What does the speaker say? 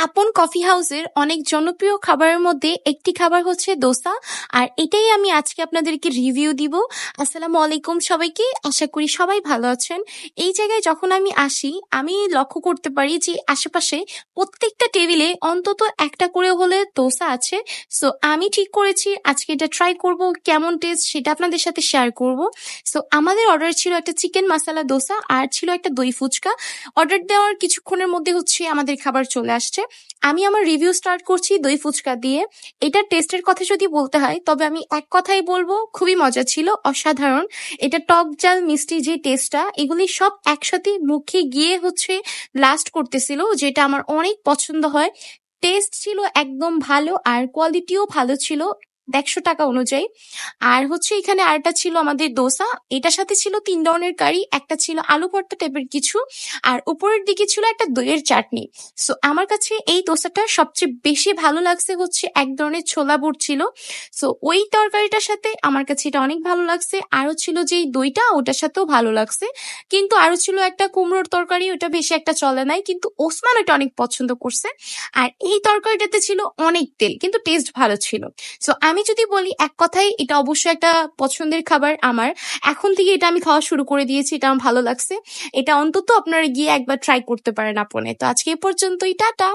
আপন কফি হাউসের অনেক জনপ্রিয় খাবারের মধ্যে একটি খাবার হচ্ছে দোসা। আর এটাই আমি আজকে আপনাদেরকে রিভিউ দিব। আসসালামু আলাইকুম সবাইকে, আশা করি সবাই ভালো আছেন। এই জায়গায় যখন আমি আসি আমি লক্ষ্য করতে পারি যে আশেপাশে প্রত্যেকটা টেবিলে অন্তত একটা করে হলে দোসা আছে। সো আমি ঠিক করেছি আজকে এটা ট্রাই করব, কেমন টেস্ট সেটা আপনাদের সাথে শেয়ার করব। সো আমাদের অর্ডার ছিল একটা চিকেন মাসালা দোসা আর ছিল একটা দই ফুচকা। অর্ডার দেওয়ার কিছুক্ষণের মধ্যে হচ্ছে আমাদের খাবার চলে আসছে। আমি আমার রিভিউ স্টার্ট করছি দই ফুচকা দিয়ে। এটার টেস্টের কথা যদি বলতে হয় তবে আমি এক কথাই বলবো, খুবই মজা ছিল, অসাধারণ। এটা টক ঝাল মিষ্টি যে টেস্টটা, এগুলি সব একসাথে মুখে গিয়ে হচ্ছে লাস্ট করতেছিল, যেটা আমার অনেক পছন্দ হয়। টেস্ট ছিল একদম ভালো আর কোয়ালিটিও ভালো ছিল 100 টাকা অনুযায়ী। আর হচ্ছে এখানে আরেকটা ছিল আমাদের দোসা, এটার সাথে ছিল 3 ধরনের কারি, একটা ছিল আলু ভর্তা টাইপের কিছু, আর উপরের দিকে ছিল একটা দইয়ের চাটনি। সো আমার কাছে এই দোসাটা সবচেয়ে বেশি ভালো লাগছে হচ্ছে এক ধরনের ছোলা বুট ছিল। সো ওই তরকারিটার সাথে আমার কাছে এটা অনেক ভালো লাগছে। আরো ছিল যেই দইটা, ওটার সাথেও ভালো লাগছে। কিন্তু আরো ছিল একটা কুমড়োর তরকারি, ওটা বেশি একটা চলে নাই, কিন্তু ওসমান ওটা অনেক পছন্দ করছে। আর এই তরকারিটাতে ছিল অনেক তেল, কিন্তু টেস্ট ভালো ছিল। সো আমি যদি বলি এক কথায়, এটা অবশ্যই একটা পছন্দের খাবার আমার। এখন থেকে এটা আমি খাওয়া শুরু করে দিয়েছি, এটা আমার ভালো লাগছে। এটা অন্তত আপনারা গিয়ে একবার ট্রাই করতে পারেন আপনে। তো আজকে এ পর্যন্তই, টাটা।